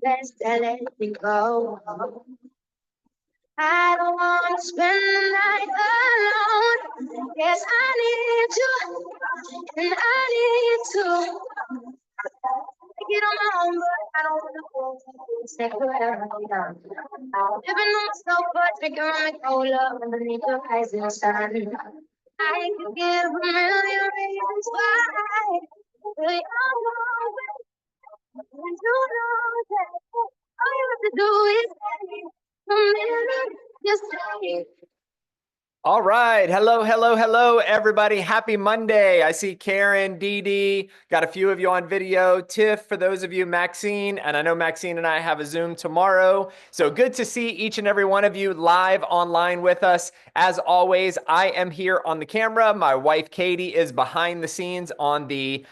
Best to let me go. I don't want to spend the night alone. Yes, I need you, and I need to get on my own, but I don't want to go. Stay wherever I'm down. Living on myself, but drinking on my cola underneath the rising sun. I could give a million reasons why. But you're always, and you know that all you have to do is say a million, just say. All right. Hello, hello, hello, everybody. Happy Monday. I see Karen, Dee Dee, got a few of you on video. Tiff, for those of you, Maxine, and I know Maxine and I have a Zoom tomorrow. So good to see each and every one of you live online with us. As always, I am here on the camera. My wife, Katie, is behind the scenes on the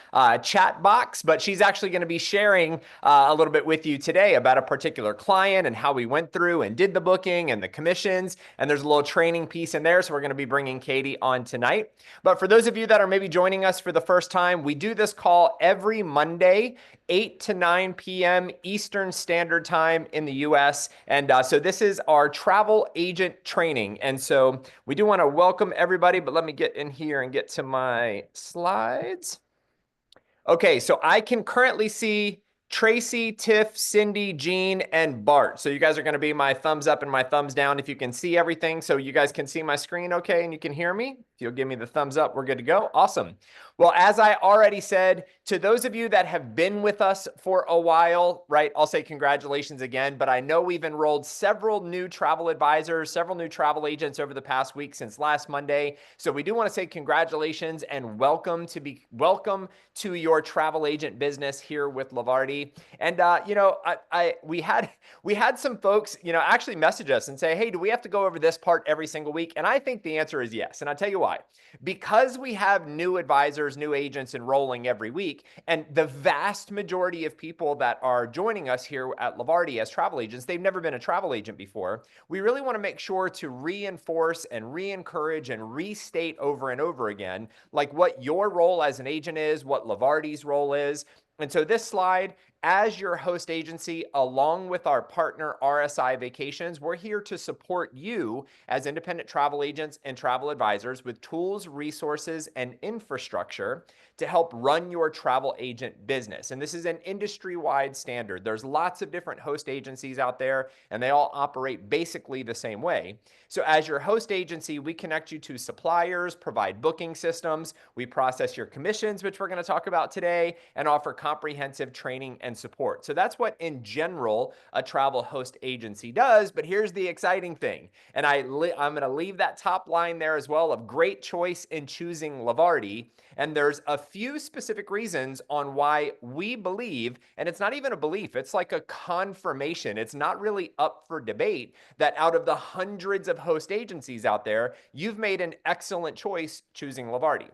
chat box, but she's actually going to be sharing a little bit with you today about a particular client and how we went through and did the booking and the commissions. And there's a little training piece in there. So we're going to be bringing Katie on tonight. But for those of you that are maybe joining us for the first time, we do this call every Monday, 8 to 9 p.m. Eastern Standard Time in the US. And so this is our travel agent training. And so we do want to welcome everybody, but let me get in here and get to my slides. Okay, so I can currently see Tracy, Tiff, Cindy, Jean, and Bart. So you guys are going to be my thumbs up and my thumbs down if you can see everything. So you guys can see my screen okay and you can hear me. If you'll give me the thumbs up, we're good to go. Awesome. Well, as I already said, to those of you that have been with us for a while, right, I'll say congratulations again, but I know we've enrolled several new travel advisors, several new travel agents over the past week since last Monday. So we do want to say congratulations and welcome to your travel agent business here with Levarti. And you know, we had some folks, you know, actually message us and say, hey, do we have to go over this part every single week? And I think the answer is yes. And I'll tell you why. Because we have new advisors, new agents enrolling every week, and the vast majority of people that are joining us here at Levarti as travel agents, they've never been a travel agent before. We really want to make sure to reinforce and re-encourage and restate over and over again, like what your role as an agent is, what Levarti's role is. And so this slide, as your host agency, along with our partner RSI Vacations, we're here to support you as independent travel agents and travel advisors with tools, resources, and infrastructure to help run your travel agent business. And this is an industry-wide standard. There's lots of different host agencies out there, and they all operate basically the same way. So as your host agency, we connect you to suppliers, provide booking systems, we process your commissions, which we're going to talk about today, and offer comprehensive training and support. So that's what, in general, a travel host agency does. But here's the exciting thing, and I'm going to leave that top line there as well, of great choice in choosing Levarti. And there's a few specific reasons on why we believe, and it's not even a belief, it's like a confirmation. It's not really up for debate that out of the hundreds of host agencies out there, you've made an excellent choice choosing Levarti.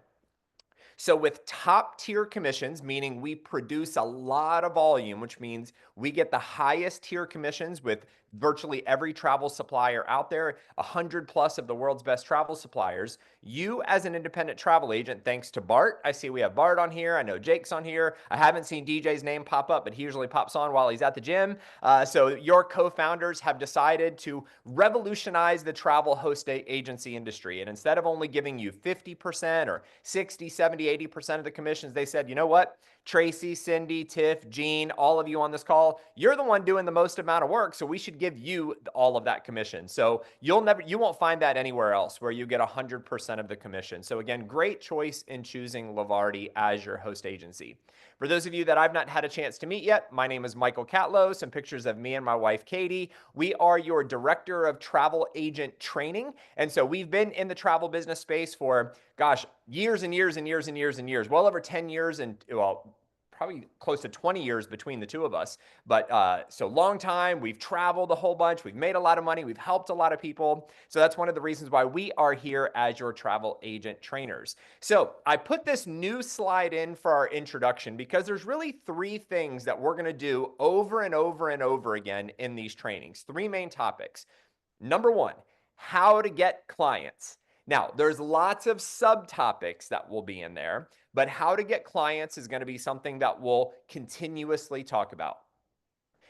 So with top tier commissions, meaning we produce a lot of volume, which means we get the highest tier commissions with virtually every travel supplier out there, 100 plus of the world's best travel suppliers. You as an independent travel agent, thanks to Bart, I see we have Bart on here. I know Jake's on here. I haven't seen DJ's name pop up, but he usually pops on while he's at the gym. So your co-founders have decided to revolutionize the travel host agency industry. And instead of only giving you 50% or 60, 70, 80% of the commissions, they said, you know what? Tracy, Cindy, Tiff, Jean, all of you on this call, you're the one doing the most amount of work, so we should give you all of that commission. So you won't find that anywhere else where you get 100% of the commission. So again, great choice in choosing Levarti as your host agency. For those of you that I've not had a chance to meet yet, my name is Michael Catlow. Some pictures of me and my wife, Katie. We are your director of travel agent training. And so we've been in the travel business space for, gosh, years and years and years and years and years, well over 10 years and, well, probably close to 20 years between the two of us. But so long time, we've traveled a whole bunch, we've made a lot of money, we've helped a lot of people. So that's one of the reasons why we are here as your travel agent trainers. So I put this new slide in for our introduction because there's really three things that we're going to do over and over and over again in these trainings. Three main topics. Number one, how to get clients. Now, there's lots of subtopics that will be in there, but how to get clients is going to be something that we'll continuously talk about.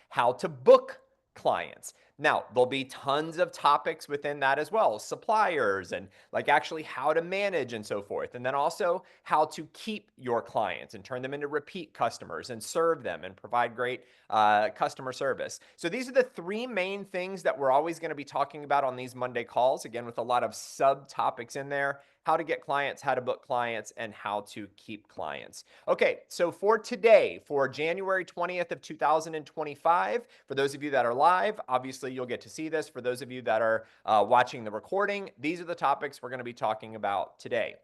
How to book clients. Now, there'll be tons of topics within that as well, suppliers and like actually how to manage and so forth. And then also how to keep your clients and turn them into repeat customers and serve them and provide great customer service. So these are the three main things that we're always going to be talking about on these Monday calls, again, with a lot of subtopics in there. How to get clients, how to book clients, and how to keep clients. Okay, so for today, for January 20th of 2025, for those of you that are live, obviously you'll get to see this. For those of you that are watching the recording, these are the topics we're going to be talking about today.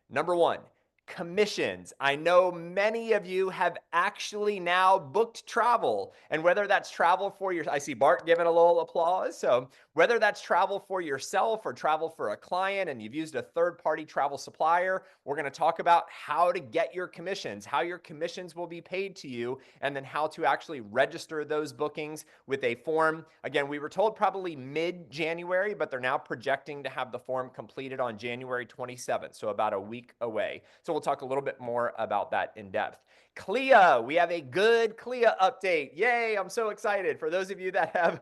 Number one, commissions. I know many of you have actually now booked travel, and whether that's travel for your, I see Bart giving a little applause. So whether that's travel for yourself or travel for a client and you've used a third-party travel supplier, we're going to talk about how to get your commissions, how your commissions will be paid to you, and then how to actually register those bookings with a form. Again, we were told probably mid-January, but they're now projecting to have the form completed on January 27th, so about a week away. So we'll talk a little bit more about that in depth. CLIA, we have a good CLIA update. Yay, I'm so excited. For those of you that have,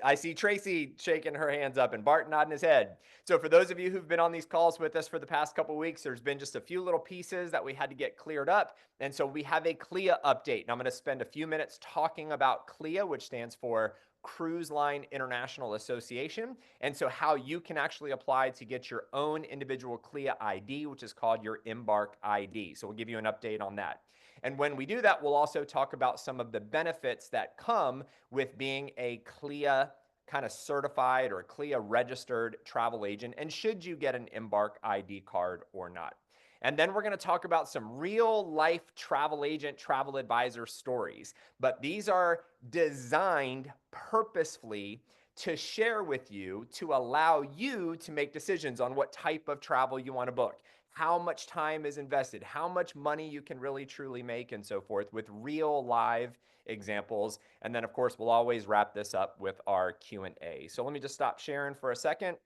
I see Tracy shaking her hands up and Bart nodding his head. So for those of you who've been on these calls with us for the past couple of weeks, there's been just a few little pieces that we had to get cleared up. And so we have a CLIA update. And I'm going to spend a few minutes talking about CLIA, which stands for Cruise Line International Association. And so how you can actually apply to get your own individual CLIA ID, which is called your Embark ID. So we'll give you an update on that. And when we do that, we'll also talk about some of the benefits that come with being a CLIA kind of certified or a CLIA registered travel agent, and should you get an Embark ID card or not. And then we're going to talk about some real life travel agent, travel advisor stories. But these are designed purposefully to share with you to allow you to make decisions on what type of travel you want to book, how much time is invested, how much money you can really truly make, and so forth, with real live examples. And then, of course, we'll always wrap this up with our Q&A. So let me just stop sharing for a second.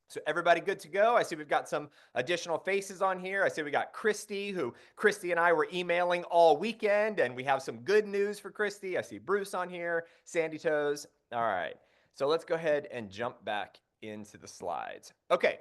So everybody good to go? I see we've got some additional faces on here. I see we got Christy, who Christy and I were emailing all weekend, and we have some good news for Christy. I see Bruce on here, Sandy Toes. All right, so let's go ahead and jump back into the slides. Okay,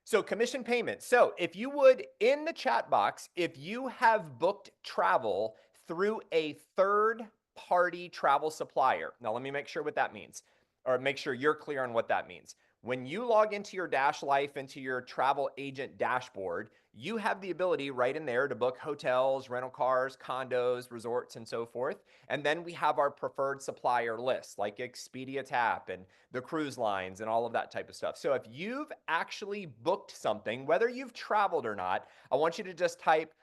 so commission payments. So if you would, in the chat box, if you have booked travel through a third-party travel supplier. Now let me make sure what that means, or make sure you're clear on what that means. When you log into your Dash Life, into your travel agent dashboard, you have the ability right in there to book hotels, rental cars, condos, resorts, and so forth. And then we have our preferred supplier list, like Expedia Tap and the cruise lines and all of that type of stuff. So if you've actually booked something, whether you've traveled or not, I want you to just type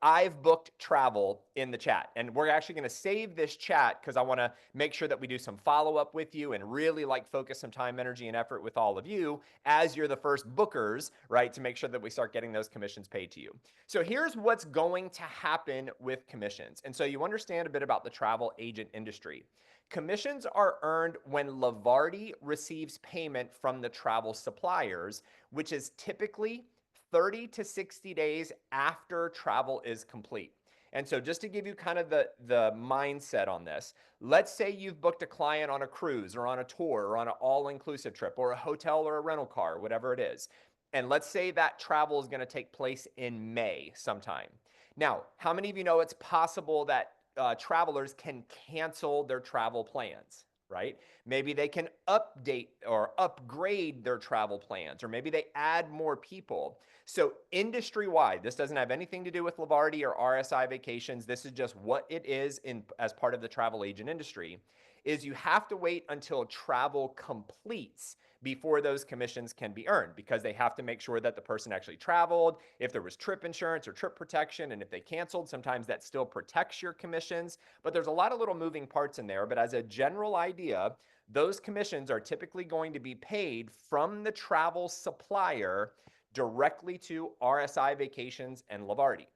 I've booked travel in the chat. And we're actually going to save this chat because I want to make sure that we do some follow-up with you and really focus some time, energy, and effort with all of you as you're the first bookers, right, to make sure that we start getting those commissions paid to you. So here's what's going to happen with commissions. And so you understand a bit about the travel agent industry. Commissions are earned when Levarti receives payment from the travel suppliers, which is typically 30 to 60 days after travel is complete. And so just to give you kind of the mindset on this, let's say you've booked a client on a cruise or on a tour or on an all-inclusive trip or a hotel or a rental car, whatever it is. And let's say that travel is going to take place in May sometime. Now, how many of you know it's possible that travelers can cancel their travel plans? Right? Maybe they can update or upgrade their travel plans, or maybe they add more people. So industry-wide, this doesn't have anything to do with Levarti or RSI Vacations. This is just what it is as part of the travel agent industry. is you have to wait until travel completes before those commissions can be earned, because they have to make sure that the person actually traveled, if there was trip insurance or trip protection, and if they canceled, sometimes that still protects your commissions. But there's a lot of little moving parts in there. But as a general idea, those commissions are typically going to be paid from the travel supplier directly to RSI Vacations and Levarti.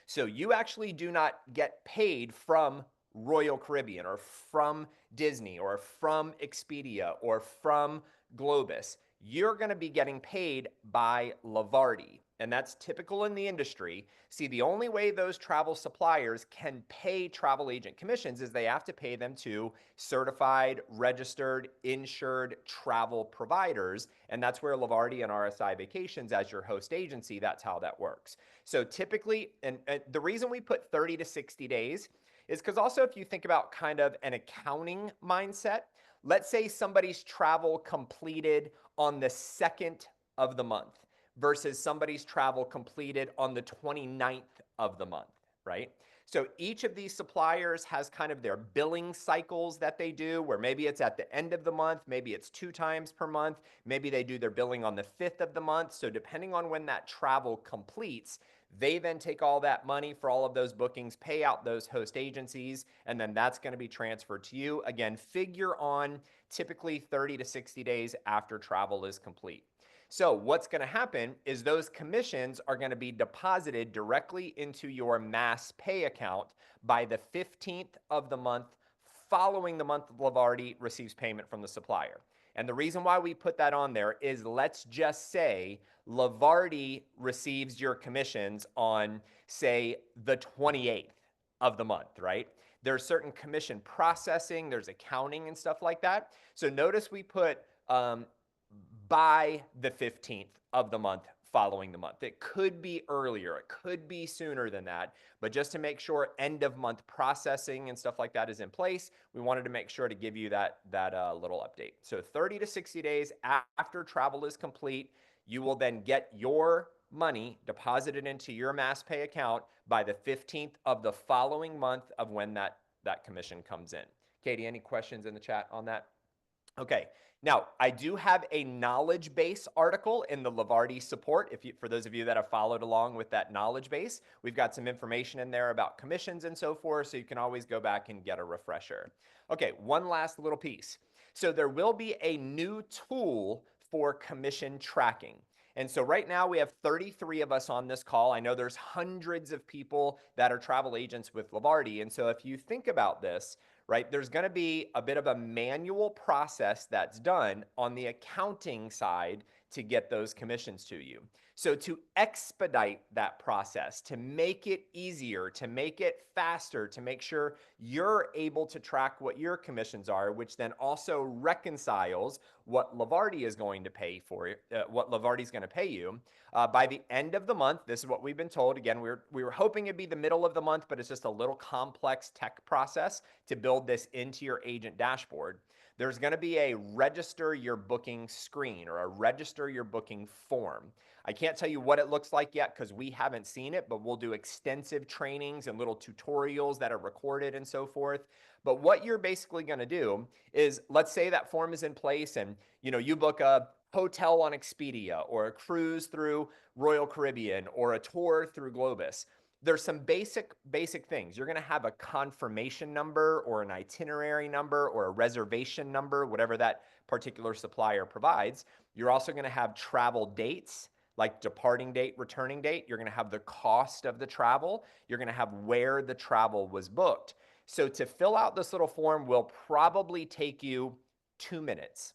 So you actually do not get paid from Royal Caribbean or from Disney or from Expedia or from Globus. You're going to be getting paid by Levarti. And that's typical in the industry. See, the only way those travel suppliers can pay travel agent commissions is they have to pay them to certified, registered, insured travel providers. And that's where Levarti and RSI Vacations, as your host agency, that's how that works. So typically, and the reason we put 30 to 60 days is because also if you think about kind of an accounting mindset, let's say somebody's travel completed on the 2nd of the month versus somebody's travel completed on the 29th of the month, right? So each of these suppliers has kind of their billing cycles that they do, where maybe it's at the end of the month, maybe it's 2 times per month, maybe they do their billing on the 5th of the month. So depending on when that travel completes, they then take all that money for all of those bookings, pay out those host agencies, and then that's going to be transferred to you. Again, figure on typically 30 to 60 days after travel is complete. So what's going to happen is those commissions are going to be deposited directly into your mass pay account by the 15th of the month following the month Levarti receives payment from the supplier. And the reason why we put that on there is, let's just say Levarti receives your commissions on, say, the 28th of the month, right? There's certain commission processing, there's accounting and stuff like that. So notice we put by the 15th of the month following the month. It could be earlier, it could be sooner than that, but just to make sure end of month processing and stuff like that is in place, we wanted to make sure to give you that little update. So 30 to 60 days after travel is complete, you will then get your money deposited into your mass pay account by the 15th of the following month of when that commission comes in. Katie, any questions in the chat on that? Okay, now I do have a knowledge base article in the Levarti support. For those of you that have followed along with that knowledge base, we've got some information in there about commissions and so forth, so you can always go back and get a refresher. Okay, one last little piece. So there will be a new tool for commission tracking. And so right now we have 33 of us on this call. I know there's hundreds of people that are travel agents with Levarti. And so if you think about this, right, there's going to be a bit of a manual process that's done on the accounting side to get those commissions to you. So to expedite that process, to make it easier, to make it faster, to make sure you're able to track what your commissions are, which then also reconciles what Levarti is going to pay for what Levarti is going to pay you by the end of the month. This is what we've been told. Again, we were hoping it'd be the middle of the month, but it's just a little complex tech process to build this into your agent dashboard. There's going to be a register your booking screen or a register your booking form. I can't tell you what it looks like yet because we haven't seen it, but we'll do extensive trainings and little tutorials that are recorded and so forth. But what you're basically going to do is, let's say that form is in place and you book a hotel on Expedia or a cruise through Royal Caribbean or a tour through Globus. There's some basic things. You're going to have a confirmation number or an itinerary number or a reservation number, whatever that particular supplier provides. You're also going to have travel dates, like departing date, returning date. You're going to have the cost of the travel. You're going to have where the travel was booked. So to fill out this little form will probably take you 2 minutes,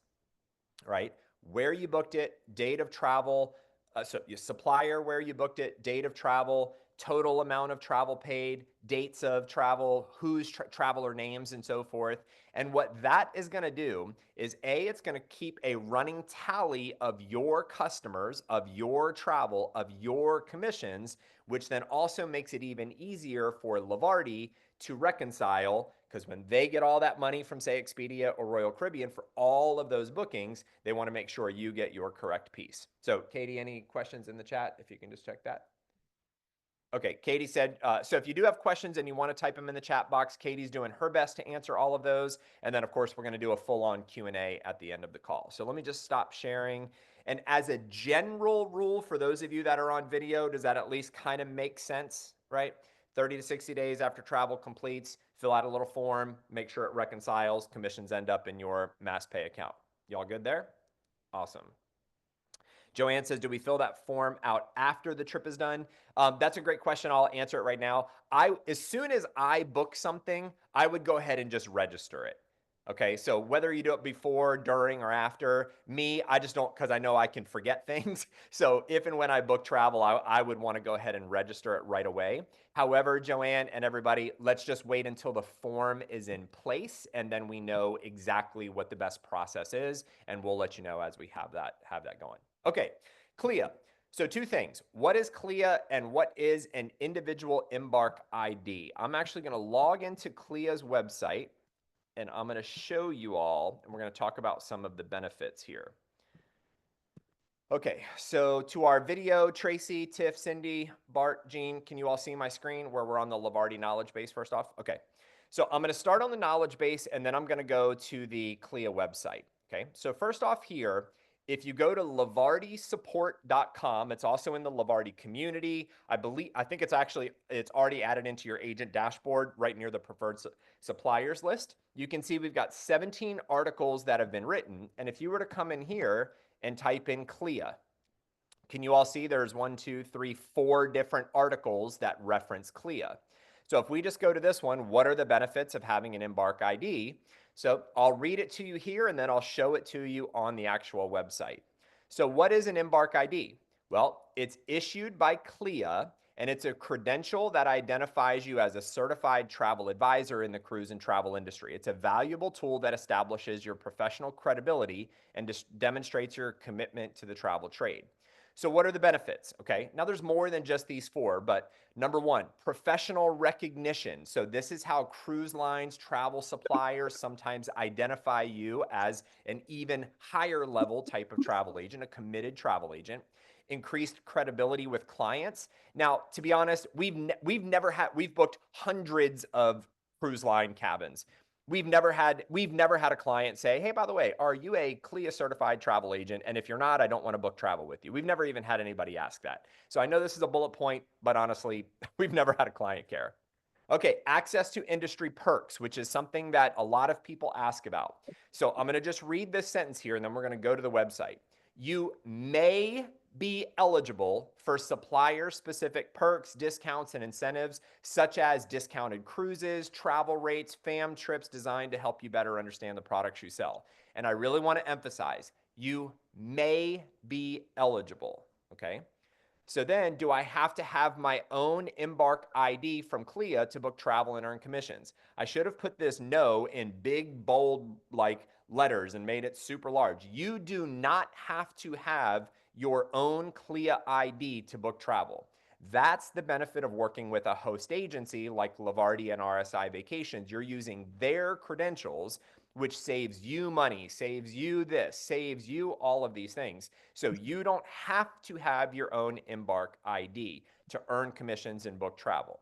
right? Where you booked it, date of travel, so your supplier, where you booked it, date of travel, total amount of travel paid, dates of travel, whose traveler names and so forth. And what that is going to do is it's going to keep a running tally of your customers, of your travel, of your commissions, which then also makes it even easier for Levarti to reconcile, because when they get all that money from, say, Expedia or Royal Caribbean for all of those bookings, they want to make sure you get your correct piece. So Katie, any questions in the chat? If you can just check that. Okay, Katie said, so if you do have questions and you want to type them in the chat box, Katie's doing her best to answer all of those. And then, of course, we're going to do a full-on Q&A at the end of the call. So let me just stop sharing. And as a general rule, for those of you that are on video, does that at least kind of make sense, right? 30 to 60 days after travel completes, fill out a little form, make sure it reconciles, commissions end up in your mass pay account. Y'all good there? Awesome. Joanne says, do we fill that form out after the trip is done? That's a great question. I'll answer it right now. As soon as I book something, I would go ahead and just register it. Okay, so whether you do it before, during, or after, me, I just don't, because I know I can forget things. So if and when I book travel, I would want to go ahead and register it right away. However, Joanne and everybody, let's just wait until the form is in place, and then we know exactly what the best process is, and we'll let you know as we have that going. Okay, CLIA. So two things. What is CLIA and what is an individual embark ID? I'm actually going to log into CLIA's website and I'm going to show you all, and we're going to talk about some of the benefits here. Okay, so to our video, Tracy, Tiff, Cindy, Bart, Jean, can you all see my screen where we're on the Levarti knowledge base first off? Okay, so I'm going to start on the knowledge base and then I'm going to go to the CLIA website. Okay, so first off here, if you go to levartisupport.com, it's also in the Levarti community. I think it's already added into your agent dashboard right near the preferred suppliers list. You can see we've got 17 articles that have been written. And if you were to come in here and type in CLIA, can you all see there's 1, 2, 3, 4 different articles that reference CLIA? So if we just go to this one, what are the benefits of having an Embark ID? So I'll read it to you here and then I'll show it to you on the actual website. So what is an Embark ID? Well, it's issued by CLIA and it's a credential that identifies you as a certified travel advisor in the cruise and travel industry. It's a valuable tool that establishes your professional credibility and demonstrates your commitment to the travel trade. So what are the benefits? Okay, now there's more than just these 4, but number 1, professional recognition. So this is how cruise lines, travel suppliers sometimes identify you as an even higher level type of travel agent, a committed travel agent. Increased credibility with clients. Now, to be honest, we've booked hundreds of cruise line cabins. We've never had a client say, hey, by the way, are you a CLIA certified travel agent? And if you're not, I don't want to book travel with you. We've never even had anybody ask that. So I know this is a bullet point, but honestly, we've never had a client care. Okay, access to industry perks, which is something that a lot of people ask about. So I'm going to just read this sentence here and then we're going to go to the website. You may be eligible for supplier-specific perks, discounts, and incentives, such as discounted cruises, travel rates, fam trips designed to help you better understand the products you sell. And I really want to emphasize, you may be eligible, okay? So then, do I have to have my own Embark ID from CLIA to book travel and earn commissions? I should have put this no in big, bold, like letters and made it super large. You do not have to have your own CLIA ID to book travel. That's the benefit of working with a host agency like Levarti and RSI Vacations. You're using their credentials, which saves you money, saves you this, saves you all of these things. So you don't have to have your own Embark ID to earn commissions and book travel.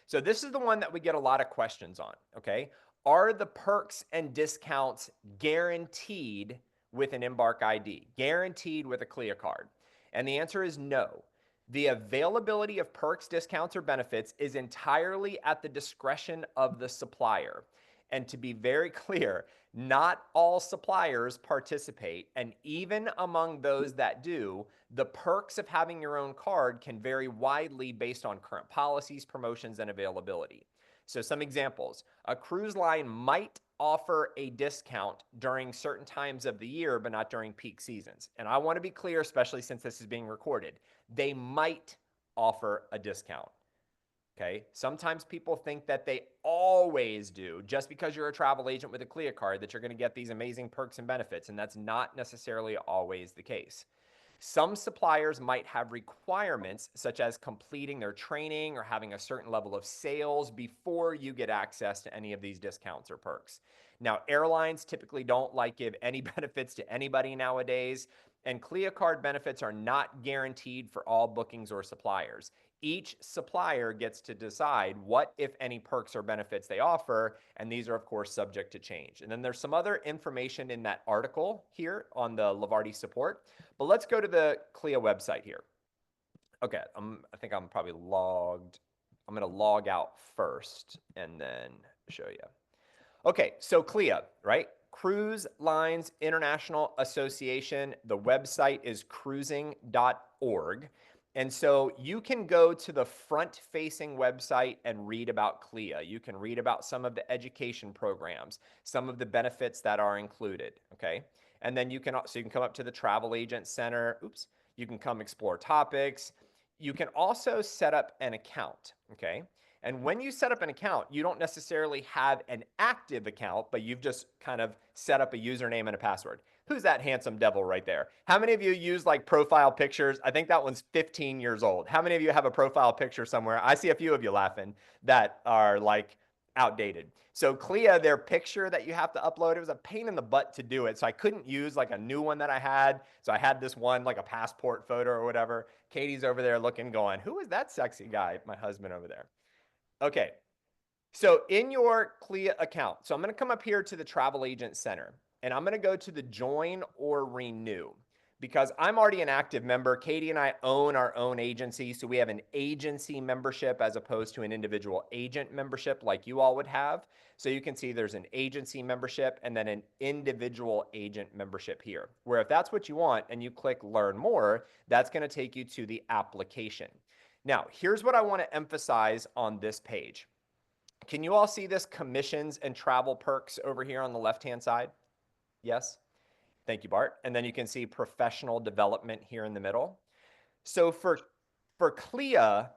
So this is the one that we get a lot of questions on, okay? Are the perks and discounts guaranteed with an Embark ID, guaranteed with a CLIA card? And the answer is no. The availability of perks, discounts, or benefits is entirely at the discretion of the supplier. And to be very clear, not all suppliers participate. And even among those that do, the perks of having your own card can vary widely based on current policies, promotions, and availability. So some examples, a cruise line might offer a discount during certain times of the year, but not during peak seasons. And I want to be clear, especially since this is being recorded, they might offer a discount. Okay. Sometimes people think that they always do, just because you're a travel agent with a CLIA card, that you're going to get these amazing perks and benefits. And that's not necessarily always the case. Some suppliers might have requirements such as completing their training or having a certain level of sales before you get access to any of these discounts or perks. Now, airlines typically don't give any benefits to anybody nowadays, and CLIA card benefits are not guaranteed for all bookings or suppliers. Each supplier gets to decide what, if any, perks or benefits they offer, and these are, of course, subject to change. And then there's some other information in that article here on the Levarti support, but let's go to the CLIA website here. Okay, I think I'm probably logged. I'm going to log out first and then show you. Okay, so CLIA, right? Cruise Lines International Association. The website is cruising.org. And so you can go to the front facing website and read about CLIA. You can read about some of the education programs, some of the benefits that are included, okay? And then you can come up to the travel agent center. Oops. You can come explore topics. You can also set up an account, okay? And when you set up an account, you don't necessarily have an active account, but you've just kind of set up a username and a password. Who's that handsome devil right there? How many of you use like profile pictures? I think that one's 15 years old. How many of you have a profile picture somewhere? I see a few of you laughing that are like outdated. So CLIA, their picture that you have to upload, it was a pain in the butt to do it. So I couldn't use like a new one that I had. So I had this one, like a passport photo or whatever. Katie's over there looking, going, who is that sexy guy? My husband over there. Okay, so in your CLIA account, so I'm going to come up here to the Travel Agent Center, and I'm going to go to the Join or Renew because I'm already an active member. Katie and I own our own agency, so we have an agency membership as opposed to an individual agent membership like you all would have. So you can see there's an agency membership and then an individual agent membership here, where if that's what you want and you click Learn More, that's going to take you to the application. Now, here's what I want to emphasize on this page. Can you all see this commissions and travel perks over here on the left-hand side? Yes? Thank you, Bart. And then you can see professional development here in the middle. So for CLIA,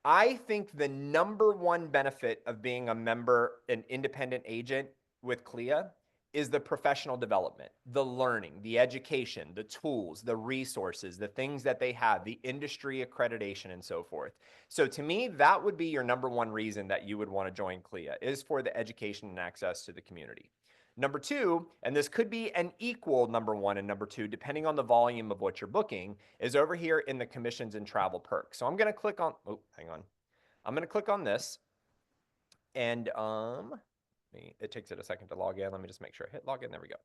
I think the number one benefit of being a member, an independent agent with CLIA is the professional development, the learning, the education, the tools, the resources, the things that they have, the industry accreditation, and so forth. So to me, that would be your number one reason that you would want to join CLIA is for the education and access to the community. Number two, and this could be an equal number one and number two, depending on the volume of what you're booking, is over here in the commissions and travel perks. So I'm going to click on, oh, hang on. I'm going to click on this and it takes it a second to log in. Let me just make sure I hit login. There we go.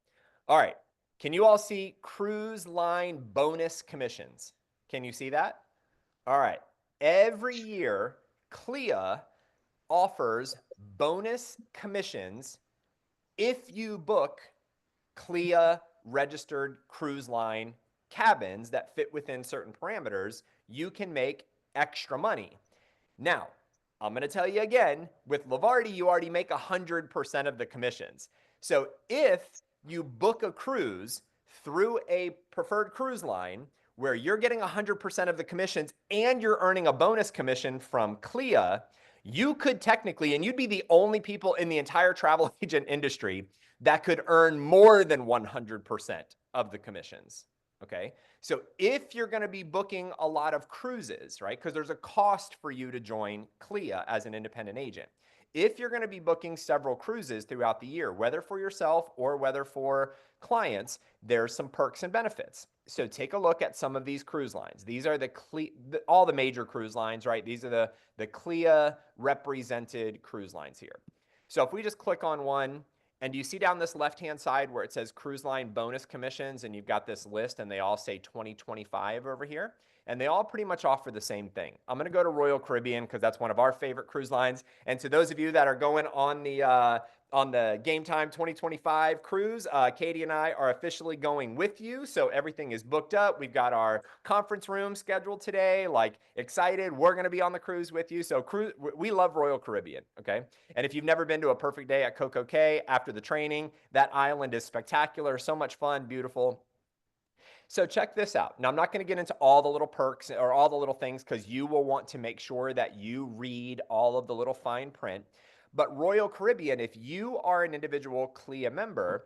All right. Can you all see cruise line bonus commissions? Can you see that? All right. Every year, CLIA offers bonus commissions if you book CLIA registered cruise line cabins that fit within certain parameters. You can make extra money. Now, I'm going to tell you again, with Levarti, you already make 100% of the commissions. So if you book a cruise through a preferred cruise line where you're getting 100% of the commissions and you're earning a bonus commission from CLIA, you could technically, and you'd be the only people in the entire travel agent industry that could earn more than 100% of the commissions. Okay. So if you're going to be booking a lot of cruises, right, because there's a cost for you to join CLIA as an independent agent. If you're going to be booking several cruises throughout the year, whether for yourself or whether for clients, there's some perks and benefits. So take a look at some of these cruise lines. These are all the major cruise lines, right? These are the CLIA represented cruise lines here. So if we just click on one, and do you see down this left-hand side where it says cruise line bonus commissions, and you've got this list, and they all say 2025 over here, and they all pretty much offer the same thing. I'm going to go to Royal Caribbean because that's one of our favorite cruise lines. And to those of you that are going on the Game Time 2025 cruise, Katie and I are officially going with you. So everything is booked up. We've got our conference room scheduled today. Like, excited. We're going to be on the cruise with you. So we love Royal Caribbean. Okay. And if you've never been to a perfect day at Coco Cay after the training, that island is spectacular. So much fun, beautiful. So check this out. Now, I'm not going to get into all the little perks or all the little things because you will want to make sure that you read all of the little fine print. But Royal Caribbean, if you are an individual CLIA member,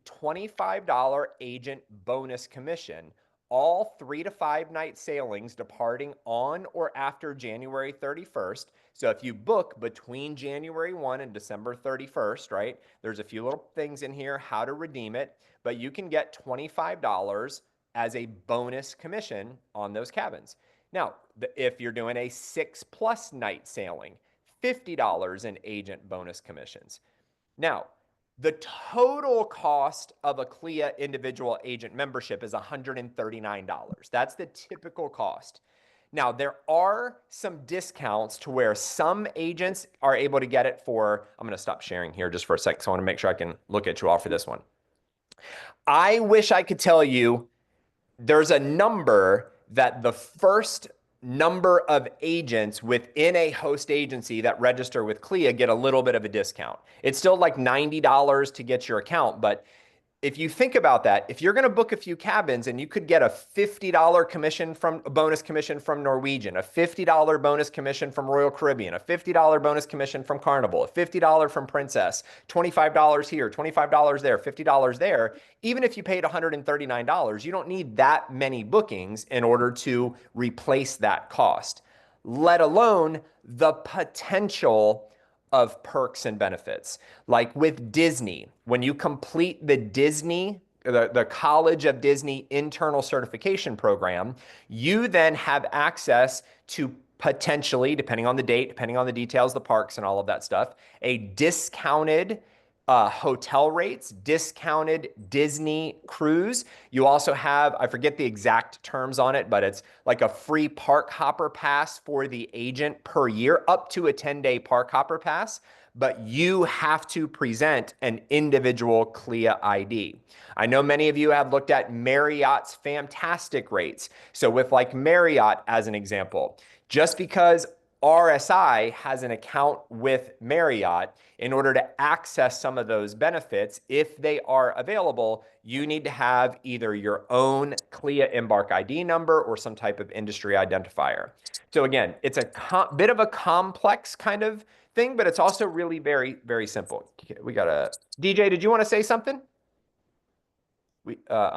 $25 agent bonus commission, all 3 to 5 night sailings departing on or after January 31st. So if you book between January 1 and December 31st, right, there's a few little things in here, how to redeem it, but you can get $25 as a bonus commission on those cabins. Now, if you're doing a 6+ night sailing, $50 in agent bonus commissions. Now, the total cost of a CLIA individual agent membership is $139. That's the typical cost. Now, there are some discounts to where some agents are able to get it for, I'm going to stop sharing here just for a second, so I want to make sure I can look at you all for this one. I wish I could tell you there's a number that the first number of agents within a host agency that register with CLIA get a little bit of a discount. It's still like $90 to get your account, but if you think about that, if you're going to book a few cabins and you could get a $50 commission from a bonus commission from Norwegian, a $50 bonus commission from Royal Caribbean, a $50 bonus commission from Carnival, a $50 from Princess, $25 here, $25 there, $50 there, even if you paid $139, you don't need that many bookings in order to replace that cost, let alone the potential of perks and benefits. Like with Disney, when you complete the the College of Disney internal certification program, you then have access to potentially, depending on the date, depending on the details, the parks and all of that stuff, a discounted hotel rates, discounted Disney cruise. You also have, I forget the exact terms on it, but it's like a free park hopper pass for the agent per year, up to a 10-day park hopper pass. But you have to present an individual CLIA ID. I know many of you have looked at Marriott's fantastic rates. So with like Marriott as an example, just because RSI has an account with Marriott, in order to access some of those benefits, if they are available, you need to have either your own CLIA Embark ID number or some type of industry identifier. So again, it's a bit of a complex kind of thing, but it's also really very, very simple. We got a DJ. Did you want to say something? I'm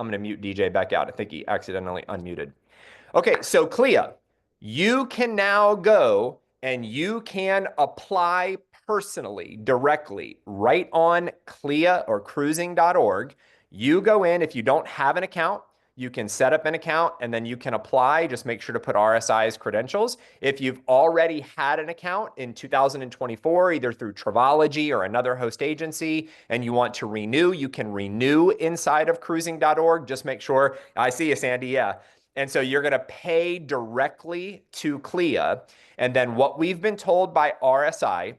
going to mute DJ back out. I think he accidentally unmuted. Okay, so CLIA, you can now go and you can apply personally, directly, right on CLIA or cruising.org. You go in, if you don't have an account, you can set up an account and then you can apply. Just make sure to put RSI's credentials. If you've already had an account in 2024, either through Travelology or another host agency, and you want to renew, you can renew inside of cruising.org. Just make sure, I see you, Sandy, yeah. And so you're going to pay directly to CLIA. And then what we've been told by RSI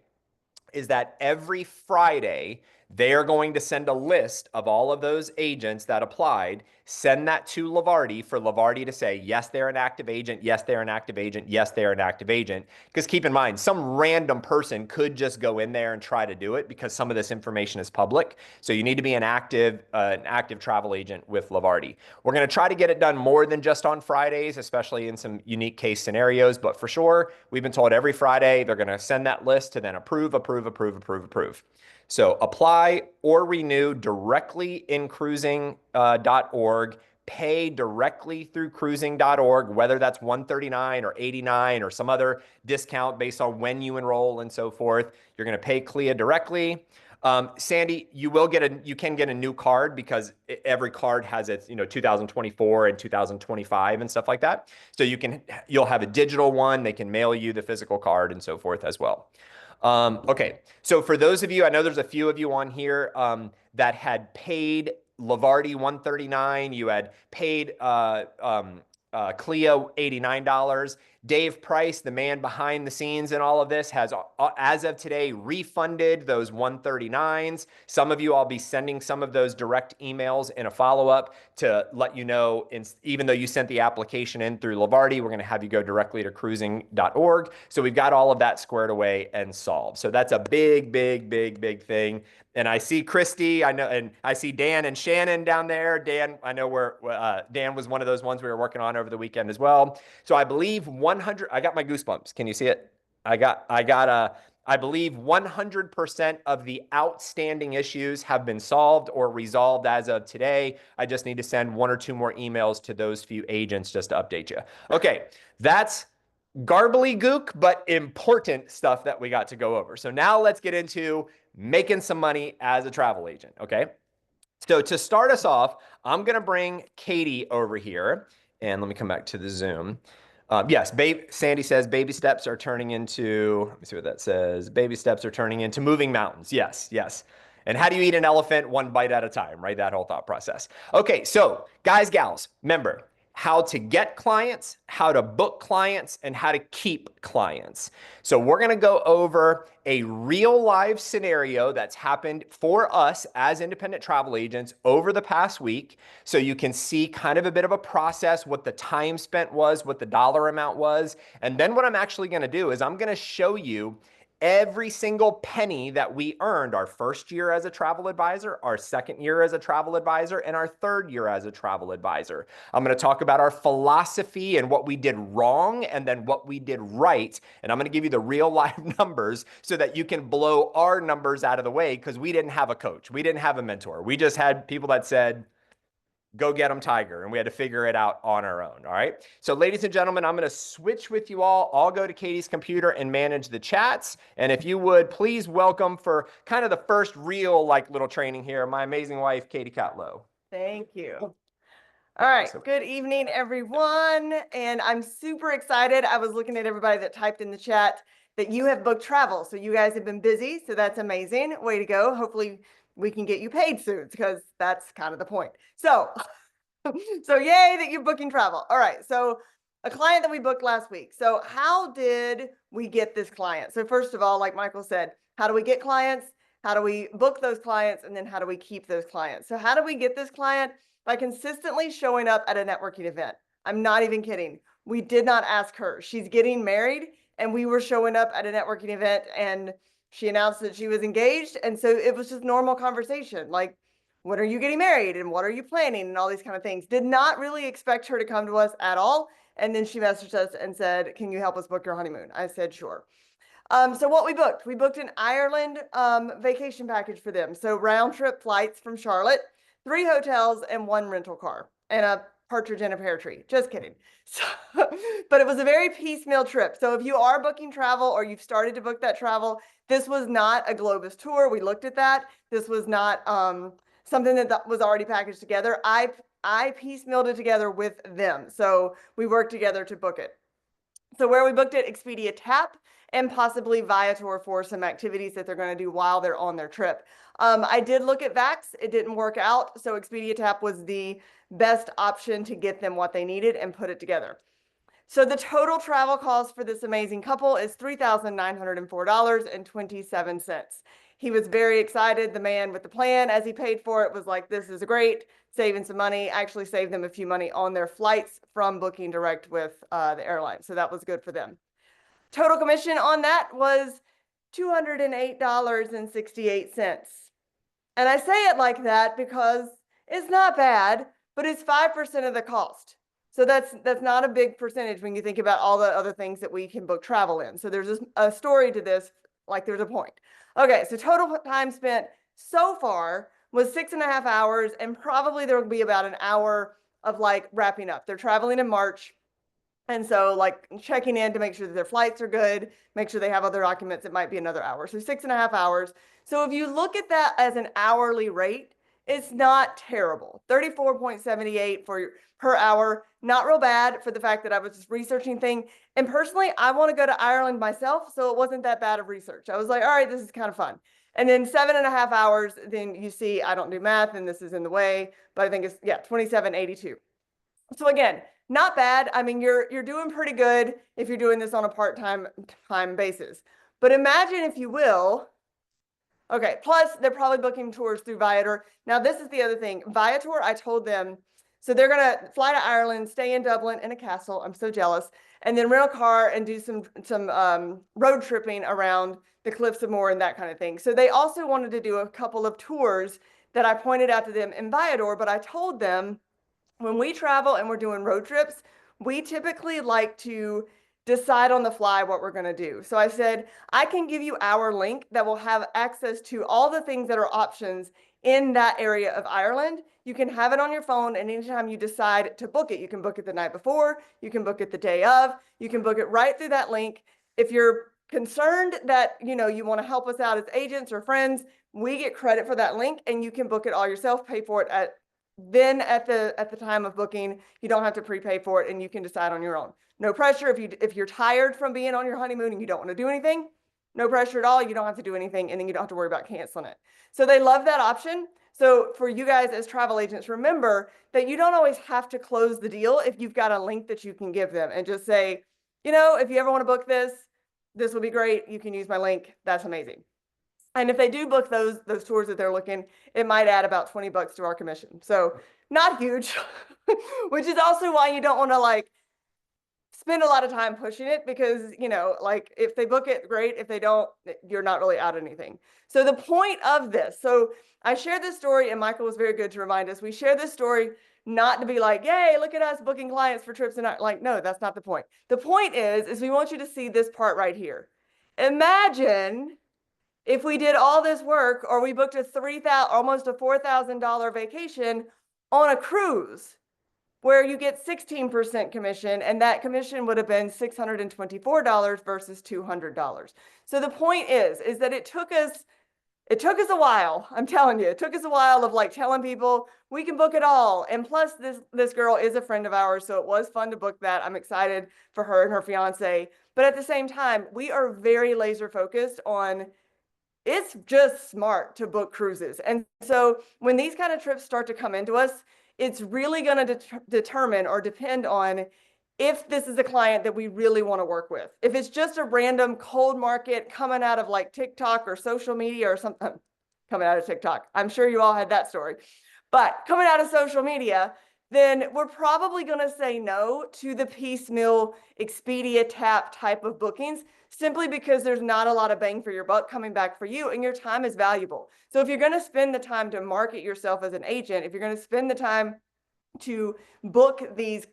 is that every Friday, they are going to send a list of all of those agents that applied, send that to Levarti for Levarti to say, yes, they're an active agent. Yes, they're an active agent. Yes, they're an active agent. Because keep in mind, some random person could just go in there and try to do it because some of this information is public. So you need to be an active travel agent with Levarti. We're going to try to get it done more than just on Fridays, especially in some unique case scenarios. But for sure, we've been told every Friday they're going to send that list to then approve, approve, approve, approve, approve. So apply or renew directly in cruising.org, pay directly through cruising.org, whether that's 139 or 89 or some other discount based on when you enroll and so forth. You're going to pay CLIA directly. Sandy, you can get a new card because every card has its 2024 and 2025 and stuff like that. So you'll have a digital one. They can mail you the physical card and so forth as well. Okay, so for those of you, I know there's a few of you on here that had paid Levarti 139. You had paid CLIA $89. Dave Price, the man behind the scenes in all of this, has, as of today, refunded those 139s. Some of you, I'll be sending some of those direct emails in a follow-up to let you know, even though you sent the application in through Levarti, we're going to have you go directly to cruising.org. So we've got all of that squared away and solved. So that's a big, big, big, big thing. And I see Christy, I know, and I see Dan and Shannon down there. Dan, I know Dan was one of those ones we were working on over the weekend as well. So I believe 100, I got my goosebumps. Can you see it? I believe 100% of the outstanding issues have been solved or resolved as of today. I just need to send one or two more emails to those few agents just to update you. Okay, that's garbly gook, but important stuff that we got to go over. So now let's get into making some money as a travel agent, okay? So to start us off, I'm going to bring Katie over here, and let me come back to the Zoom. Yes, Sandy says baby steps are turning into, let me see what that says. Baby steps are turning into moving mountains. Yes, yes. And how do you eat an elephant? One bite at a time, right? That whole thought process. Okay, so guys, gals, remember how to get clients, how to book clients, and how to keep clients. So we're going to go over a real live scenario that's happened for us as independent travel agents over the past week. So you can see kind of a bit of a process, what the time spent was, what the dollar amount was. And then what I'm actually going to do is I'm going to show you every single penny that we earned our first year as a travel advisor, our second year as a travel advisor, and our third year as a travel advisor. I'm going to talk about our philosophy and what we did wrong and then what we did right. And I'm going to give you the real live numbers so that you can blow our numbers out of the way because we didn't have a coach. We didn't have a mentor. We just had people that said, go get them, Tiger. And we had to figure it out on our own. All right. So, ladies and gentlemen, I'm going to switch with you all. I'll go to Katie's computer and manage the chats. And if you would please welcome for kind of the first real little training here, my amazing wife, Katie Cotlow. Thank you. All right. Good evening, everyone. And I'm super excited. I was looking at everybody that typed in the chat that you have booked travel. So you guys have been busy. So that's amazing. Way to go. Hopefully we can get you paid soon because that's kind of the point. So, so yay that you're booking travel. All right. So a client that we booked last week. So how did we get this client? So first of all, like Michael said, how do we get clients? How do we book those clients? And then how do we keep those clients? So how do we get this client? By consistently showing up at a networking event. I'm not even kidding. We did not ask her. She's getting married and we were showing up at a networking event and she announced that she was engaged. And so it was just normal conversation. Like, when are you getting married and what are you planning and all these kind of things. Did not really expect her to come to us at all. And then she messaged us and said, can you help us book your honeymoon? I said, sure. So what we booked an Ireland vacation package for them. So round trip flights from Charlotte, 3 hotels and 1 rental car and a partridge in a pear tree. Just kidding. So, but it was a very piecemeal trip. So if you are booking travel or you've started to book that travel, this was not a Globus tour. We looked at that. This was not something that was already packaged together. I piecemealed it together with them. So we worked together to book it. So where we booked it, Expedia Tap and possibly Viator for some activities that they're going to do while they're on their trip. I did look at Vax. It didn't work out. So Expedia Tap was the best option to get them what they needed and put it together. So the total travel cost for this amazing couple is $3,904.27. He was very excited. The man with the plan, as he paid for it, was like, this is great, saving some money. Actually saved them a few money on their flights from booking direct with the airline. So that was good for them. Total commission on that was $208.68. And I say it like that because it's not bad, but it's 5% of the cost. So that's not a big percentage when you think about all the other things that we can book travel in. So there's a story to this, like there's a point. Okay, so total time spent so far was 6.5 hours, and probably there will be about an hour of wrapping up. They're traveling in March. And so checking in to make sure that their flights are good, make sure they have other documents, it might be another hour. So 6.5 hours. So if you look at that as an hourly rate, it's not terrible. 34.78 per hour, not real bad for the fact that I was just researching things. And personally, I want to go to Ireland myself, so it wasn't that bad of research. I was like, all right, this is kind of fun. And then 7.5 hours, then you see, I don't do math and this is in the way, but I think it's, 27.82. So again, not bad. I mean, you're doing pretty good if you're doing this on a part-time basis. But imagine, if you will, okay, plus they're probably booking tours through Viator. Now, this is the other thing. Viator, I told them, so they're going to fly to Ireland, stay in Dublin in a castle. I'm so jealous. And then rent a car and do some road tripping around the Cliffs of Moher and that kind of thing. So they also wanted to do a couple of tours that I pointed out to them in Viator, but I told them, when we travel and we're doing road trips, we typically like to decide on the fly what we're going to do. So I said, I can give you our link that will have access to all the things that are options in that area of Ireland. You can have it on your phone, and anytime you decide to book it, you can book it the night before, you can book it the day of, you can book it right through that link. If you're concerned that, you want to help us out as agents or friends, we get credit for that link, and you can book it all yourself, pay for it at then at the time of booking, you don't have to prepay for it and you can decide on your own. No pressure. If you're tired from being on your honeymoon and you don't want to do anything, no pressure at all. You don't have to do anything, and then you don't have to worry about canceling it. So they love that option. So for you guys as travel agents, remember that you don't always have to close the deal if you've got a link that you can give them and just say, if you ever want to book this, this will be great. You can use my link. That's amazing. And if they do book those tours that they're looking, it might add about $20 to our commission. So not huge, which is also why you don't want to like spend a lot of time pushing it, because, like if they book it, great. If they don't, you're not really out anything. So the point of this, so I shared this story, and Michael was very good to remind us. We share this story not to be like, yay, look at us booking clients for trips, and like, no, that's not the point. The point is we want you to see this part right here. Imagine if we did all this work, or we booked almost a $4,000 vacation on a cruise, where you get 16% commission, and that commission would have been $624 versus $200. So the point is that it took us a while. I'm telling you, it took us a while of like telling people we can book it all. And plus this girl is a friend of ours, so it was fun to book that. I'm excited for her and her fiance. But at the same time, we are very laser focused on, it's just smart to book cruises. And so when these kind of trips start to come into us, it's really going to determine or depend on if this is a client that we really want to work with. If it's just a random cold market coming out of like TikTok or social media or something, coming out of TikTok, I'm sure you all had that story, but coming out of social media, then we're probably going to say no to the piecemeal Expedia tap type of bookings, simply because there's not a lot of bang for your buck coming back for you, and your time is valuable. So if you're going to spend the time to market yourself as an agent, if you're going to spend the time to book these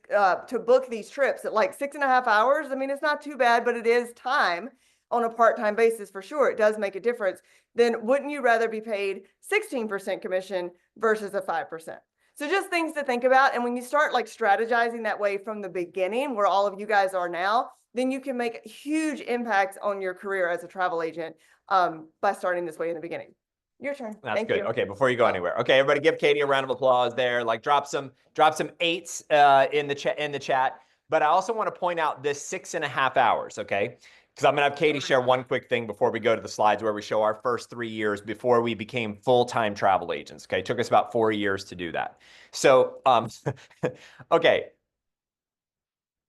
trips at like 6.5 hours, I mean, it's not too bad, but it is time on a part-time basis for sure. It does make a difference. Then wouldn't you rather be paid 16% commission versus a 5%? So just things to think about. And when you start like strategizing that way from the beginning, where all of you guys are now, then you can make huge impacts on your career as a travel agent by starting this way in the beginning. Your turn. That's Thank good. you. Okay, before you go anywhere. Okay, everybody give Katie a round of applause there. Like drop some eights in the chat. But I also want to point out this 6.5 hours, okay? Because I'm gonna have Katie share one quick thing before we go to the slides where we show our first 3 years before we became full-time travel agents. Okay, it took us about 4 years to do that. So okay.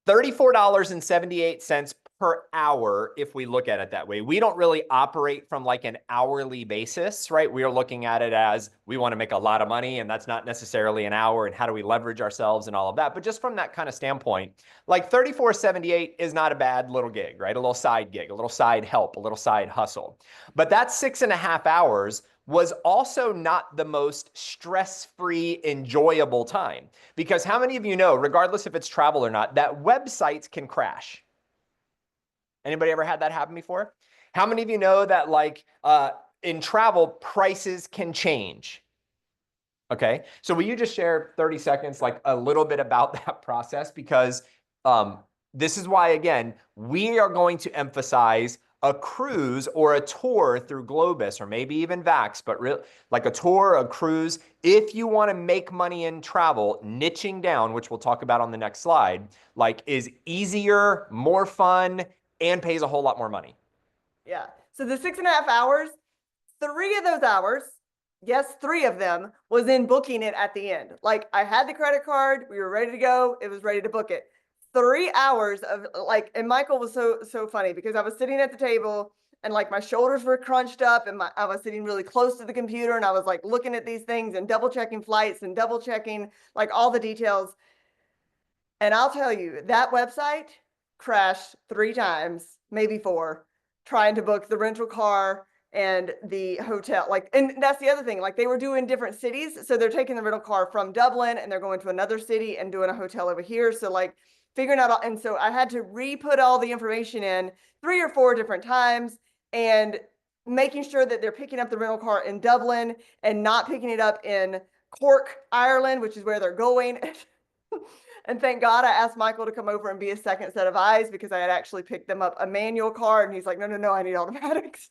$34.78 per hour if we look at it that way. We don't really operate from like an hourly basis, right? We are looking at it as we want to make a lot of money, and that's not necessarily an hour, and how do we leverage ourselves and all of that. But just from that kind of standpoint, like $34.78 is not a bad little gig, right? A little side gig, a little side help, a little side hustle. But that 6.5 hours was also not the most stress-free, enjoyable time. Because how many of you know, regardless if it's travel or not, that websites can crash? Anybody ever had that happen before? How many of you know that like in travel, prices can change? Okay, so will you just share 30 seconds, like a little bit about that process? Because this is why, again, we are going to emphasize a cruise or a tour through Globus or maybe even Vax, but like a tour, a cruise, if you want to make money in travel, niching down, which we'll talk about on the next slide, like is easier, more fun, and pays a whole lot more money. Yeah. So the 6.5 hours, 3 of those hours, yes, 3 of them was in booking it at the end. Like I had the credit card, we were ready to go, it was ready to book it. 3 hours of like, and Michael was so funny because I was sitting at the table and like my shoulders were crunched up, and I was sitting really close to the computer, and I was like looking at these things and double checking flights and double checking like all the details. And I'll tell you, that website crashed 3 times, maybe 4, trying to book the rental car and the hotel. Like, and that's the other thing, like they were doing different cities. So they're taking the rental car from Dublin and they're going to another city and doing a hotel over here. So like figuring out all, and so I had to re-put all the information in 3 or 4 different times, and making sure that they're picking up the rental car in Dublin and not picking it up in Cork, Ireland, which is where they're going. And thank God I asked Michael to come over and be a second set of eyes, because I had actually picked them up a manual car, and he's like, no, I need automatics.